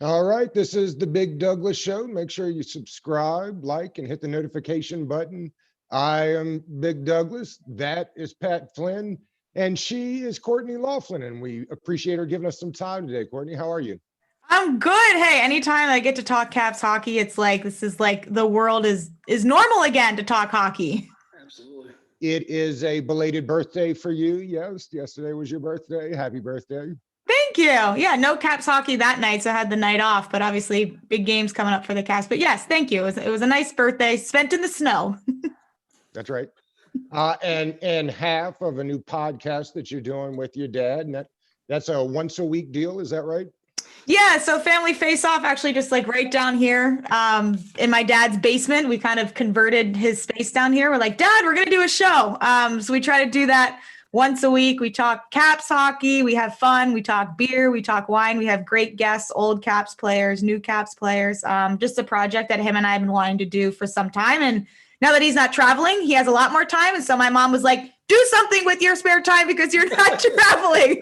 All right, this is the Big Douglas Show. Make sure you subscribe, like, and hit the notification button. I am Big Douglas. That is Pat Flynn, and she is Courtney Laughlin, and we appreciate her giving us some time today. Courtney, how are you? I'm good. Hey, anytime I get to talk Caps hockey, it's like this is like the world is normal again to talk hockey. Absolutely. It is a belated birthday for you. Yes, yesterday was your birthday. Happy birthday. Thank you. Yeah, no Caps hockey that night, so I had the night off, but obviously big games coming up for the Caps. But yes, thank you. It was a nice birthday spent in the snow. That's right. And half of a new podcast that you're doing with your dad, and that's a once a week deal. Is that right? Yeah, so Family Face Off actually just like right down here in my dad's basement. We kind of converted his space down here. We're like, Dad, we're going to do a show. So we try to do that once a week. We talk Caps hockey. We have fun. We talk beer. We talk wine. We have great guests, old Caps players, new Caps players. Just a project that him and I have been wanting to do for some time. And now that he's not traveling, he has a lot more time. And so my mom was like, do something with your spare time because you're not traveling.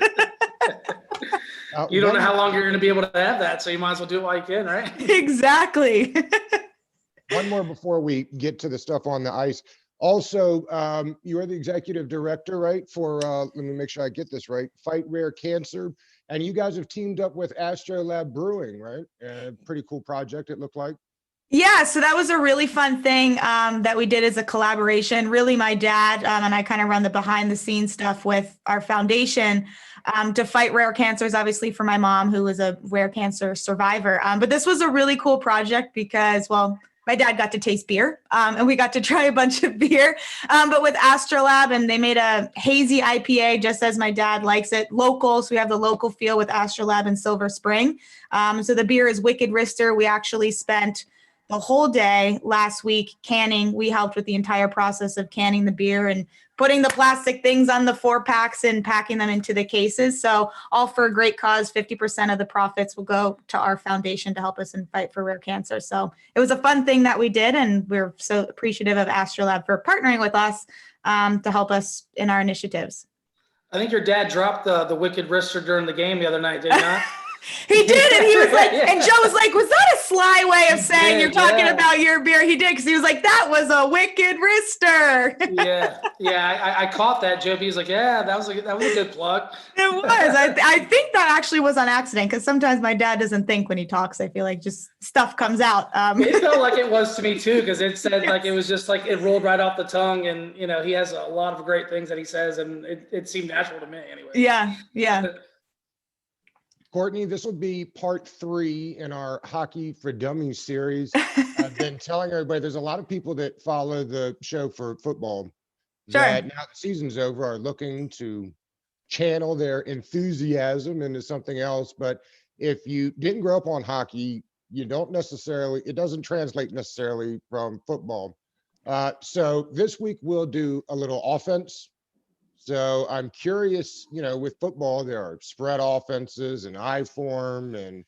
You don't know how long you're going to be able to have that, so you might as well do it while you can, right? Exactly. One more before we get to the stuff on the ice. Also, you are the executive director, right, for, let me make sure I get this right, Fight Rare Cancer. And you guys have teamed up with Astrolab Brewing, right? Pretty cool project, it looked like. Yeah, so that was a really fun thing that we did as a collaboration. Really, my dad and I kind of run the behind the scenes stuff with our foundation to fight rare cancers, obviously for my mom, who was a rare cancer survivor. But this was a really cool project because, well, my dad got to taste beer and we got to try a bunch of beer, but with Astrolab, and they made a hazy IPA just as my dad likes it, local. So we have the local feel with Astrolab and Silver Spring. So the beer is Wicked Rister. We actually spent the whole day last week canning. We helped with the entire process of canning the beer and putting the plastic things on the 4-packs and packing them into the cases. So all for a great cause. 50% of the profits will go to our foundation to help us in fight for rare cancer. So it was a fun thing that we did. And we're so appreciative of Astrolab for partnering with us to help us in our initiatives. I think your dad dropped the Wicked Wrister during the game the other night, did he not? He did, and he was like, and Joe was like, was that a sly way of saying you're talking about your beer? He did, because he was like, that was a Wicked Wrister. Yeah, I caught that, Joe. He was like, yeah, that was a good plug. It was. I think that actually was on accident, because sometimes my dad doesn't think when he talks. I feel like just stuff comes out. It felt like it was to me too, because it said like it was just like it rolled right off the tongue, and you know he has a lot of great things that he says, and it seemed natural to me anyway. Yeah. Courtney, this will be part 3 in our Hockey for Dummies series. I've been telling everybody there's a lot of people that follow the show for football that now the season's over are looking to channel their enthusiasm into something else. But if you didn't grow up on hockey, you don't necessarily, it doesn't translate necessarily from football. So this week we'll do a little offense. So I'm curious, you know, with football, there are spread offenses and I form. And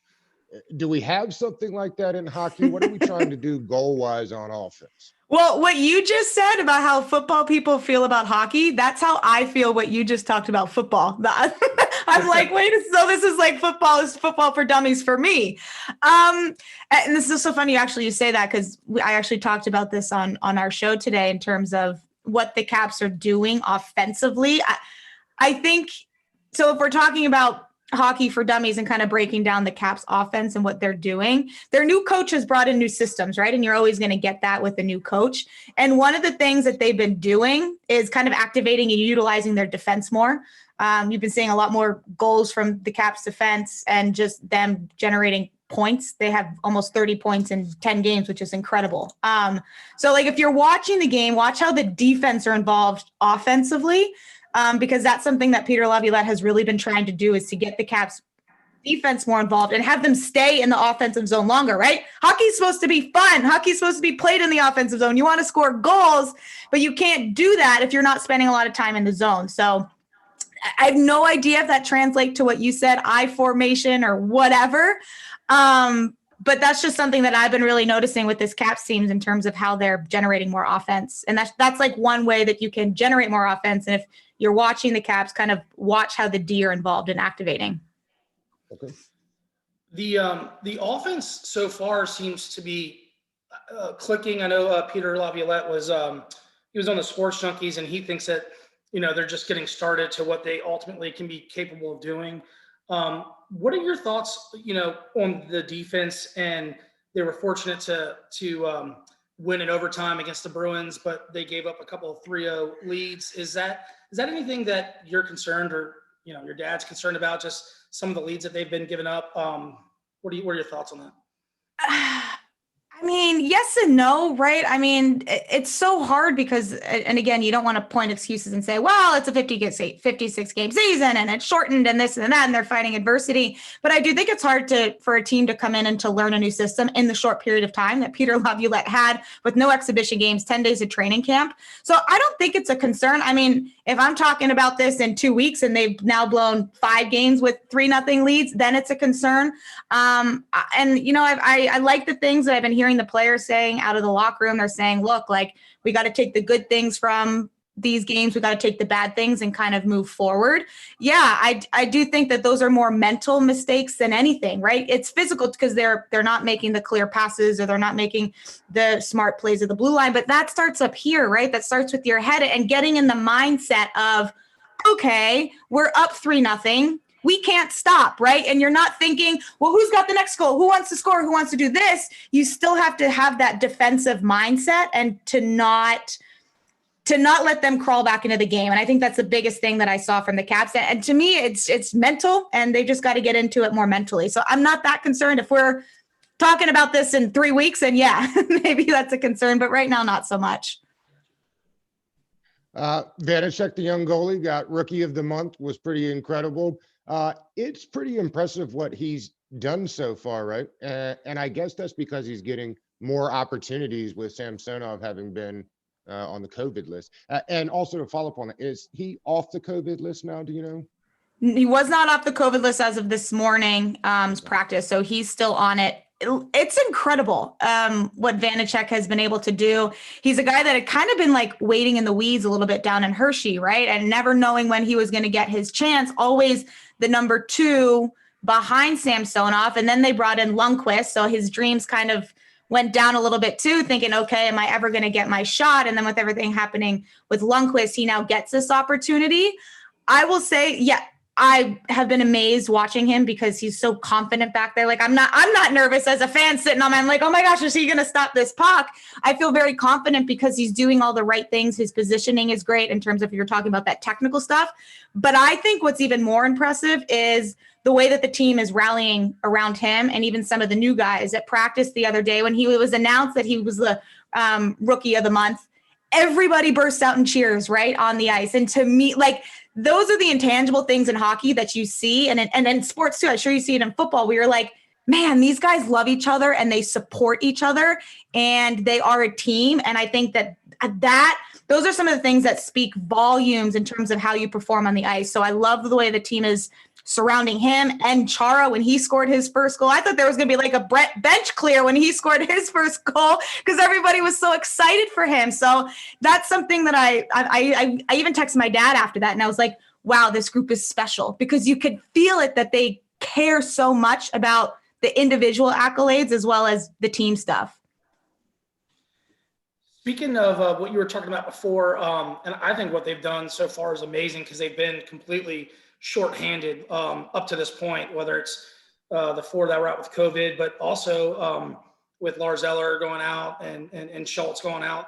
do we have something like that in hockey? What are we trying to do goal-wise on offense? Well, what you just said about how football people feel about hockey, that's how I feel what you just talked about football. I'm like, wait, so this is like football is football for dummies for me. And this is so funny you say that, because I actually talked about this on our show today in terms of what the Caps are doing offensively. I think, so if we're talking about hockey for dummies and kind of breaking down the Caps offense and what they're doing, their new coach has brought in new systems, right? And you're always going to get that with a new coach. And one of the things that they've been doing is kind of activating and utilizing their defense more. You've been seeing a lot more goals from the Caps defense and just them generating points. They have almost 30 points in 10 games, which is incredible. So like if you're watching the game, watch how the defense are involved offensively, because that's something that Peter Laviolette has really been trying to do, is to get the Caps defense more involved and have them stay in the offensive zone longer, right? Hockey's supposed to be fun. Hockey's supposed to be played in the offensive zone. You want to score goals, but you can't do that if you're not spending a lot of time in the zone. So I have no idea if that translates to what you said, I formation or whatever. But that's just something that I've been really noticing with this Caps teams in terms of how they're generating more offense. And that's like one way that you can generate more offense. And if you're watching the Caps, kind of watch how the D are involved in activating. Okay. The offense so far seems to be clicking. I know Peter Laviolette was he was on the Sports Junkies, and he thinks that they're just getting started to what they ultimately can be capable of doing. What are your thoughts, on the defense? And they were fortunate to win in overtime against the Bruins, but they gave up a couple of 3-0 leads. Is that anything that you're concerned, or your dad's concerned about, just some of the leads that they've been giving up? What are your thoughts on that? I mean, yes and no, right? I mean, it's so hard because, and again, you don't want to point excuses and say, well, it's a 56 game season and it's shortened and this and that, and they're fighting adversity. But I do think it's hard for a team to come in and to learn a new system in the short period of time that Peter Laviolette had, with no exhibition games, 10 days of training camp. So I don't think it's a concern. I mean, if I'm talking about this in 2 weeks and they've now blown 5 games with 3-0 leads, then it's a concern. I like the things that I've been hearing the players saying out of the locker room. They're saying, look, like, we got to take the good things from these games. We got to take the bad things and kind of move forward. Yeah, I do think that those are more mental mistakes than anything, right? It's physical because they're not making the clear passes, or they're not making the smart plays of the blue line. But that starts up here, right? That starts with your head and getting in the mindset of, okay, we're up 3-0. We can't stop, right? And you're not thinking, well, who's got the next goal? Who wants to score? Who wants to do this? You still have to have that defensive mindset and to not let them crawl back into the game. And I think that's the biggest thing that I saw from the Caps. And to me, it's mental, and they just got to get into it more mentally. So I'm not that concerned. If we're talking about this in 3 weeks, and yeah, maybe that's a concern, but right now, not so much. Vanacek, the young goalie, got Rookie of the Month, was pretty incredible. It's pretty impressive what he's done so far, right? And I guess that's because he's getting more opportunities with Samsonov having been on the COVID list. And also, to follow up on it, is he off the COVID list now? Do you know? He was not off the COVID list as of this morning practice, so he's still on it. It's incredible what Vanacek has been able to do. He's a guy that had kind of been like waiting in the weeds a little bit down in Hershey, right? And never knowing when he was going to get his chance, always the number 2 behind Samsonov. And then they brought in Lundqvist, so his dreams kind of went down a little bit too, thinking, okay, am I ever going to get my shot? And then with everything happening with Lundqvist, he now gets this opportunity. I will say, yeah, I have been amazed watching him because he's so confident back there. Like, I'm not nervous as a fan sitting on him. I'm like, oh my gosh, is he going to stop this puck? I feel very confident because he's doing all the right things. His positioning is great in terms of, you're talking about that technical stuff. But I think what's even more impressive is the way that the team is rallying around him, and even some of the new guys at practice the other day when he was announced that he was the Rookie of the Month. Everybody bursts out in cheers right on the ice. And to me, like, those are the intangible things in hockey that you see. And in sports too, I'm sure you see it in football, where you're like, man, these guys love each other and they support each other and they are a team. And I think that those are some of the things that speak volumes in terms of how you perform on the ice. So I love the way the team is surrounding him and Chara when he scored his first goal. I thought there was going to be like a bench clear when he scored his first goal because everybody was so excited for him. So that's something that I even texted my dad after that, and I was like, wow, this group is special, because you could feel it that they care so much about the individual accolades as well as the team stuff. Speaking of what you were talking about before, and I think what they've done so far is amazing, because they've been completely shorthanded up to this point, whether it's the 4 that were out with COVID, but also with Lars Eller going out and Schultz going out.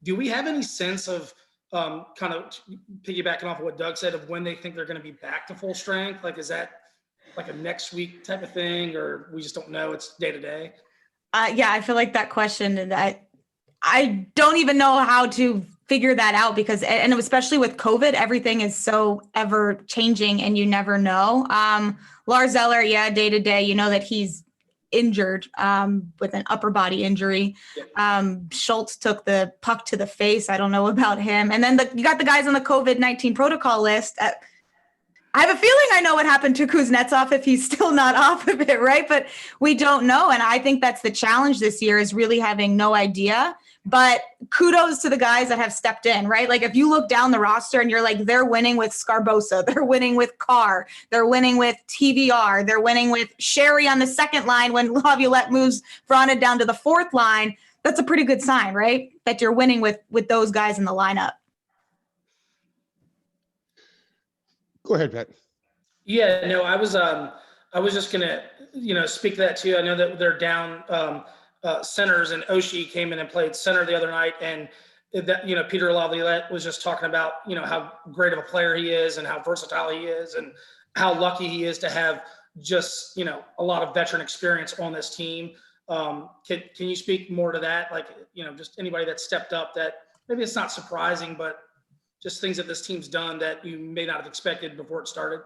Do we have any sense of kind of piggybacking off of what Doug said, of when they think they're going to be back to full strength? Like, is that like a next week type of thing, or we just don't know? It's day to day. Yeah, I feel like that question, and I don't even know how to figure that out, because, and especially with COVID, everything is so ever changing and you never know. Lars Eller, yeah, day to day, you know that he's injured with an upper body injury. Schultz took the puck to the face. I don't know about him. And then you got the guys on the COVID-19 protocol list. I have a feeling I know what happened to Kuznetsov if he's still not off of it, right? But we don't know. And I think that's the challenge this year, is really having no idea. but kudos to the guys that have stepped in, right? Like if you look down the roster and you're like, they're winning with Scarbosa, they're winning with Carr, they're winning with TVR, they're winning with Sherry on the second line when Laviolette moves Verona down to the fourth line. That's a pretty good sign, right? That you're winning with those guys in the lineup. Go ahead, Pat. Yeah, no, I was just gonna, speak to that too. I know that they're down centers, and Oshie came in and played center the other night, and that, Peter Laviolette was just talking about, how great of a player he is and how versatile he is and how lucky he is to have just, a lot of veteran experience on this team. Can you speak more to that? Like, just anybody that stepped up that maybe it's not surprising, but just things that this team's done that you may not have expected before it started?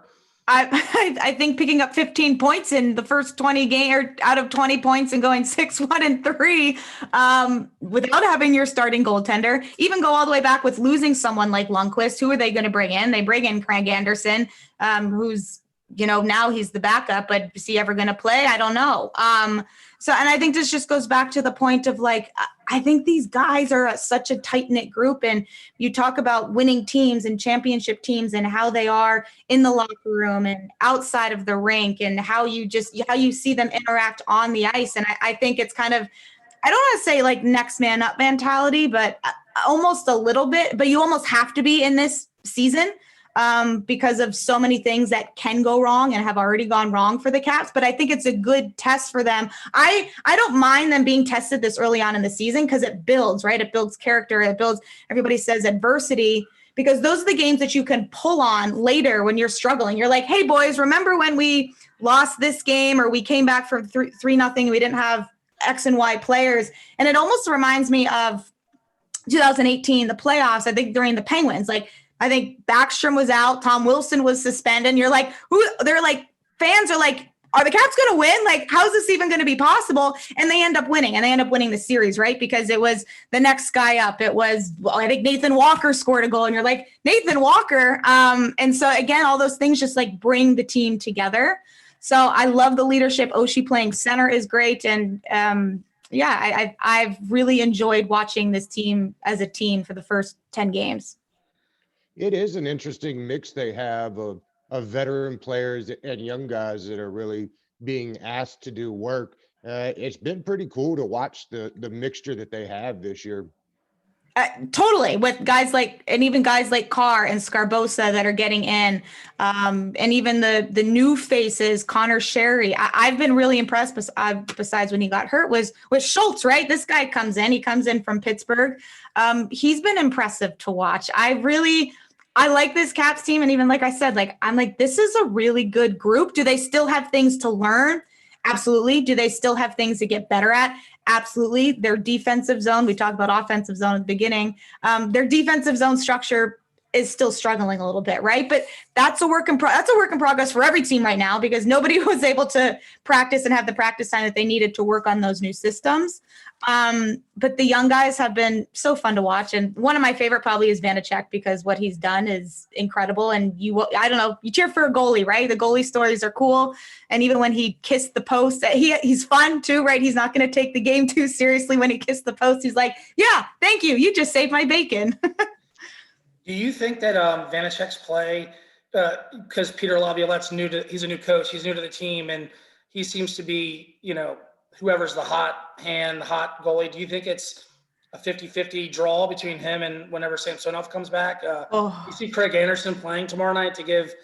I think picking up 15 points in the first 20 game or out of 20 points and going 6-1-3 without having your starting goaltender, even go all the way back with losing someone like Lundqvist. Who are they going to bring in? They bring in Craig Anderson, who's, now he's the backup, but is he ever going to play? I don't know. And I think this just goes back to the point of like, I think these guys are such a tight knit group, and you talk about winning teams and championship teams and how they are in the locker room and outside of the rink and how you see them interact on the ice. And I think it's kind of, I don't want to say like next man up mentality, but almost a little bit, but you almost have to be in this season. Because of so many things that can go wrong and have already gone wrong for the Caps. But I think it's a good test for them. I don't mind them being tested this early on in the season because it builds, right? It builds character. It builds, everybody says adversity, because those are the games that you can pull on later when you're struggling. You're like, hey, boys, remember when we lost this game or we came back from 3-0 and we didn't have X and Y players? And it almost reminds me of 2018, the playoffs, I think during the Penguins, like, I think Backstrom was out. Tom Wilson was suspended. And you're like, they're like, fans are like, are the Caps going to win? Like, how is this even going to be possible? And they end up winning, and they end up winning the series, right? Because it was the next guy up. It was, I think Nathan Walker scored a goal, and you're like, Nathan Walker. And so again, all those things just like bring the team together. So I love the leadership. Oshie playing center is great. And I've really enjoyed watching this team as a team for the first 10 games. It is an interesting mix they have of veteran players and young guys that are really being asked to do work. It's been pretty cool to watch the mixture that they have this year. Totally, with guys like, and even guys like Carr and Scarbosa that are getting in, and even the new faces, Connor Sherry. I've been really impressed. Besides when he got hurt, was Schultz. Right, this guy comes in from Pittsburgh. He's been impressive to watch. I like this Caps team, and even like I said, like I'm like, this is a really good group. Do they still have things to learn? Absolutely. Do they still have things to get better at? Absolutely. Their defensive zone, we talked about offensive zone at the beginning. Their defensive zone structure is still struggling a little bit, right? But that's a work in progress for every team right now, because nobody was able to practice and have the practice time that they needed to work on those new systems. But the young guys have been so fun to watch. And one of my favorite probably is Vanacek, because what he's done is incredible. And you cheer for a goalie, right? The goalie stories are cool. And even when he kissed the post, he's fun too, right? He's not going to take the game too seriously. When he kissed the post, he's like, yeah, thank you. You just saved my bacon. Do you think that Vanacek's play, because Peter Laviolette's he's a new coach, he's new to the team, and he seems to be, whoever's the hot goalie, do you think it's a 50-50 draw between him and whenever Samsonov comes back? You see Craig Anderson playing tomorrow night to give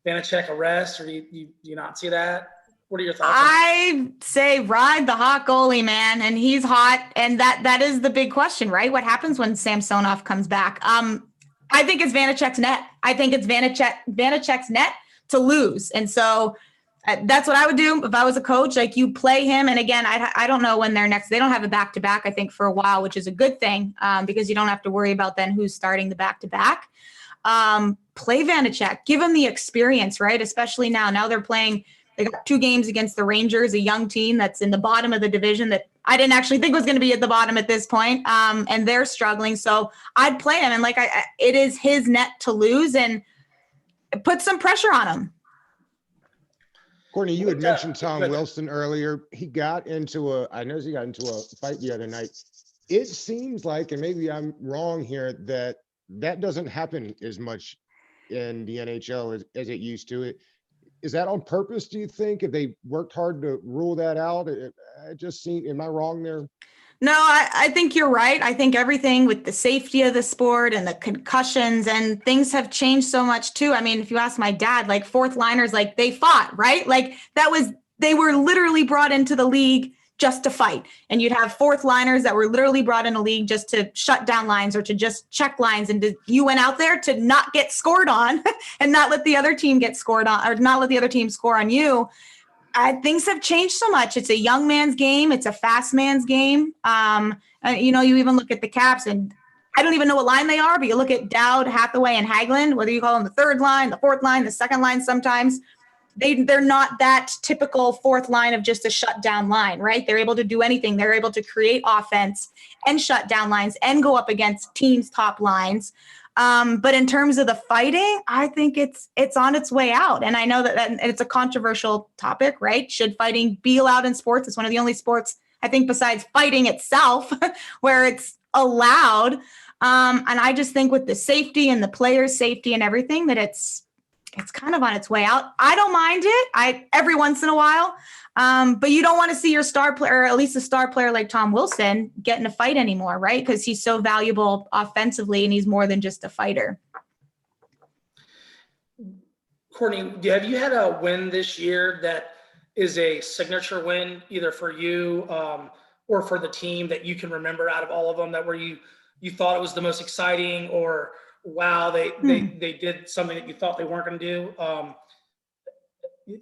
Vanacek a rest, or do you not see that? What are your thoughts? I say ride the hot goalie, man, and he's hot, and that is the big question, right? What happens when Samsonov comes back? I think it's Vanacek's net. I think it's Vanacek's net to lose, and so that's what I would do if I was a coach. Like, you play him, and again, I don't know when they're next. They don't have a back-to-back, I think, for a while, which is a good thing, because you don't have to worry about then who's starting the back-to-back. Play Vanacek, give him the experience, right? Especially now they're playing. They got 2 games against the Rangers, a young team that's in the bottom of the division that I didn't actually think was going to be at the bottom at this point. And they're struggling. So I'd play him. And it is his net to lose, and put some pressure on him. Courtney, you had mentioned Tom Wilson earlier. I know he got into a fight the other night it seems like, and maybe I'm wrong here, that doesn't happen as much in the NHL as it used to. Is that on purpose, do you think? If they worked hard to rule that out? It just seems, am I wrong there? No, I think you're right. I think everything with the safety of the sport and the concussions and things have changed so much too. I mean, if you ask my dad, like fourth liners, like they fought, right? Like they were literally brought into the league just to fight. And you'd have fourth liners that were literally brought in a league just to shut down lines or to just check lines. And you went out there to not get scored on and not let the other team get scored on, or not let the other team score on you. Things have changed so much. It's a young man's game. It's a fast man's game. You even look at the Caps, and I don't even know what line they are, but you look at Dowd, Hathaway, and Hagelin, whether you call them the third line, the fourth line, the second line sometimes, they're not that typical fourth line of just a shutdown line, right? They're able to do anything. They're able to create offense and shut down lines and go up against teams' top lines. But in terms of the fighting, I think it's on its way out. And I know that it's a controversial topic, right? Should fighting be allowed in sports? It's one of the only sports, I think, besides fighting itself, where it's allowed. And I just think with the safety and the players' safety and everything, that it's kind of on its way out. I don't mind it. Every once in a while. But you don't want to see your star player, or at least a star player like Tom Wilson, get in a fight anymore, right? Because he's so valuable offensively and he's more than just a fighter. Courtney, have you had a win this year that is a signature win, either for you or for the team, that you can remember out of all of them, that where you thought it was the most exciting, or wow, they did something that you thought they weren't going to do?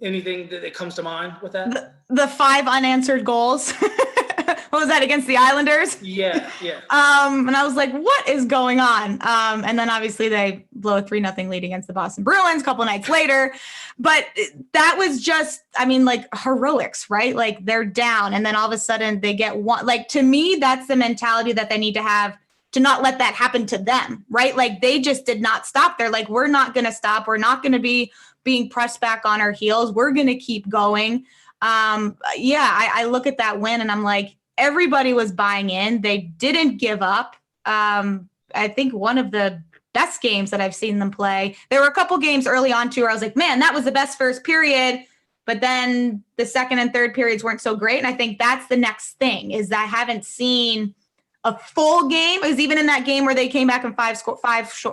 Anything that comes to mind with that? The 5 unanswered goals. What was that, against the Islanders? Yeah. And I was like, what is going on? And then obviously they blow a 3-0 lead against the Boston Bruins a couple nights later. But that was just, like heroics, right? Like they're down and then all of a sudden they get one. Like, to me, that's the mentality that they need to have, to not let that happen to them, right? Like they just did not stop. They're like, we're not going to stop. We're not going to be being pressed back on our heels. We're going to keep going. I look at that win and I'm like, everybody was buying in. They didn't give up. I think one of the best games that I've seen them play. There were a couple games early on too where I was like, man, that was the best first period. But then the second and third periods weren't so great. And I think that's the next thing, is that I haven't seen a full game. It was even in that game where they came back and five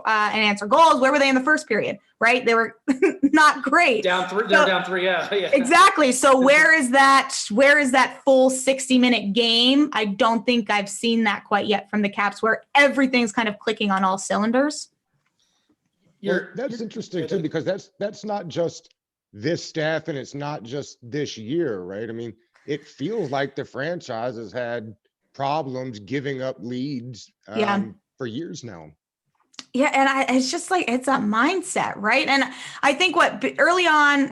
unanswered goals. Where were they in the first period? Right? They were not great. Down 3. They're down 3. Yeah. Exactly. So where is that full 60-minute game? I don't think I've seen that quite yet from the Caps, where everything's kind of clicking on all cylinders. That's interesting too, because that's not just this staff and it's not just this year, right? I mean, it feels like the franchise has had problems giving up leads for years now. Yeah, and it's just like, it's a mindset, right? And I think early on,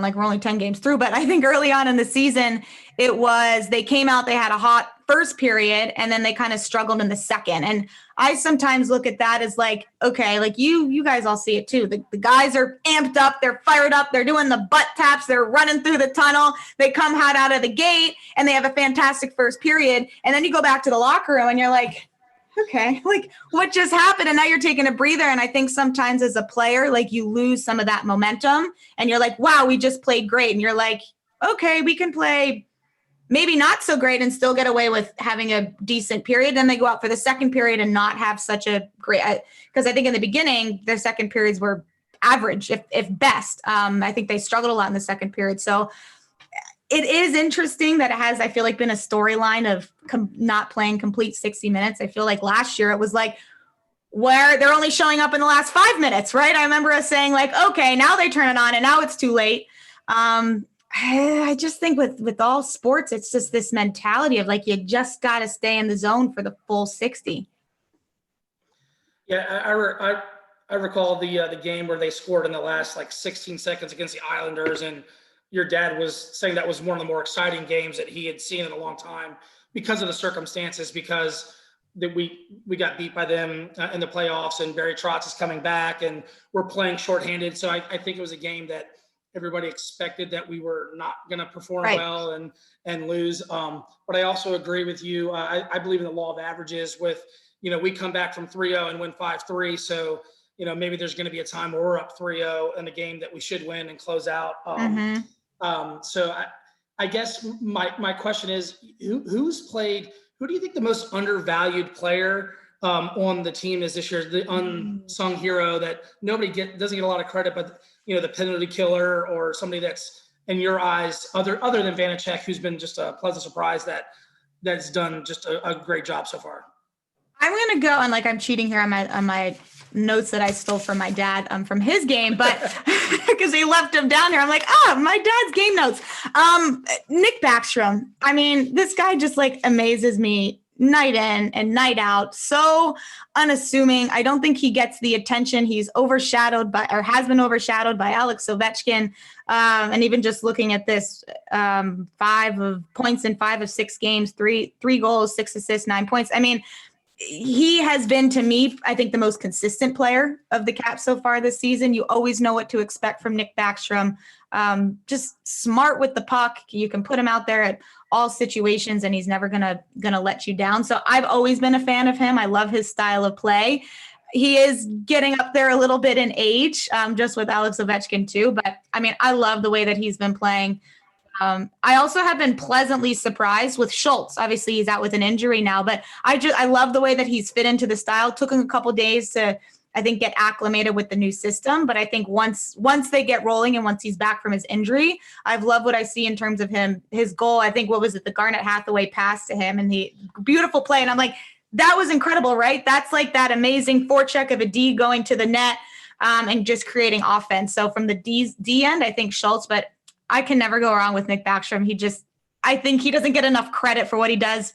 like we're only 10 games through, but I think early on in the season, it was, they came out, they had a hot first period, and then they kind of struggled in the second. And I sometimes look at that as like, okay, like you guys all see it too. The guys are amped up, they're fired up, they're doing the butt taps, they're running through the tunnel, they come hot out of the gate, and they have a fantastic first period. And then you go back to the locker room and you're like, okay, like what just happened? And now you're taking a breather. And I think sometimes as a player, like you lose some of that momentum and you're like, wow, we just played great. And you're like, okay, we can play maybe not so great and still get away with having a decent period. Then they go out for the second period and not have such a great, because I think in the beginning, their second periods were average, if best. I think they struggled a lot in the second period. So it is interesting that it has, I feel like, been a storyline of not playing complete 60 minutes. I feel like last year it was like, where they're only showing up in the last 5 minutes, right? I remember us saying like, okay, now they turn it on and now it's too late. I just think with all sports, it's just this mentality of like, you just got to stay in the zone for the full 60. Yeah, I recall the game where they scored in the last like 16 seconds against the Islanders, and your dad was saying that was one of the more exciting games that he had seen in a long time because of the circumstances, because that we got beat by them in the playoffs, and Barry Trotz is coming back and we're playing shorthanded. So I think it was a game that everybody expected that we were not going to perform Right. well and lose. But I also agree with you. I believe in the law of averages with, we come back from 3-0 and win 5-3. So, maybe there's going to be a time where we're up 3-0 in a game that we should win and close out. So I guess my question is, who do you think the most undervalued player on the team is this year? The unsung hero that nobody doesn't get a lot of credit, but the penalty killer, or somebody that's in your eyes other than Vanacek, who's been just a pleasant surprise that's done just a great job so far. I'm gonna go, and I'm cheating here on my notes that I stole from my dad from his game, but because he left them down here, I'm like, my dad's game notes. Nick Backstrom. I mean, this guy just amazes me night in and night out. So unassuming. I don't think he gets the attention. He's has been overshadowed by Alex Ovechkin. And even just looking at this, 5 points in 5 of 6 games, 3 goals, 6 assists, 9 points. I mean, he has been, to me, I think, the most consistent player of the Caps so far this season. You always know what to expect from Nick Backstrom. Just smart with the puck. You can put him out there at all situations, and he's never gonna let you down. So I've always been a fan of him. I love his style of play. He is getting up there a little bit in age, just with Alex Ovechkin too. But I mean, I love the way that he's been playing. I also have been pleasantly surprised with Schultz. Obviously, he's out with an injury now, but I love the way that he's fit into the style. Took him a couple days to, I think, get acclimated with the new system. But I think once they get rolling and once he's back from his injury, I've loved what I see in terms of him. His goal, I think, what was it? The Garnet Hathaway pass to him, and the beautiful play. And I'm like, that was incredible, right? That's that amazing forecheck of a D going to the net, and just creating offense. So from the D end, I think Schultz, but I can never go wrong with Nick Backstrom. I think he doesn't get enough credit for what he does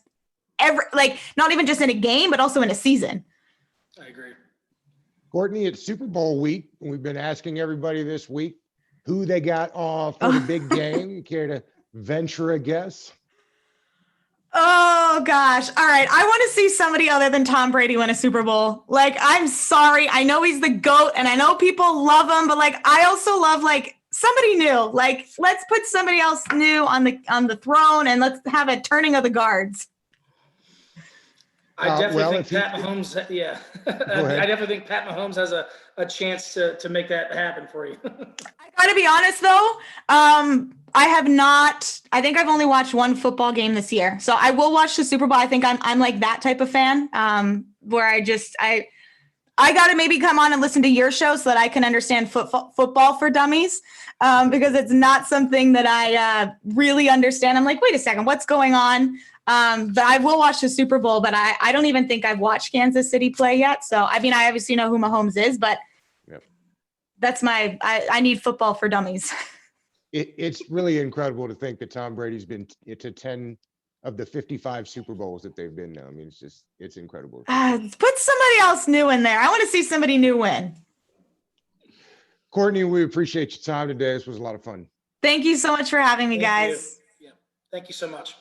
not even just in a game, but also in a season. I agree. Courtney, it's Super Bowl week. We've been asking everybody this week who they got off for the big game. Care to venture a guess? Oh gosh. All right. I want to see somebody other than Tom Brady win a Super Bowl. I'm sorry. I know he's the GOAT and I know people love him, but I also love somebody new. Let's put somebody else new on the throne, and let's have a turning of the guards. I definitely think Pat Mahomes. Yeah, I definitely think Pat Mahomes has a chance to make that happen for you. I got to be honest though. I have not. I think I've only watched one football game this year, so I will watch the Super Bowl. I think I'm that type of fan, where I got to maybe come on and listen to your show so that I can understand football for dummies, because it's not something that I really understand. I'm like, wait a second, what's going on? But I will watch the Super Bowl, but I don't even think I've watched Kansas City play yet. So, I mean, I obviously know who Mahomes is, but that's I need football for dummies. It's really incredible to think that Tom Brady's been to 10 of the 55 Super Bowls that they've been now. I mean, it's incredible. Put somebody else new in there. I want to see somebody new win. Courtney, we appreciate your time today. This was a lot of fun. Thank you so much for having me, guys. Yeah. Thank you so much.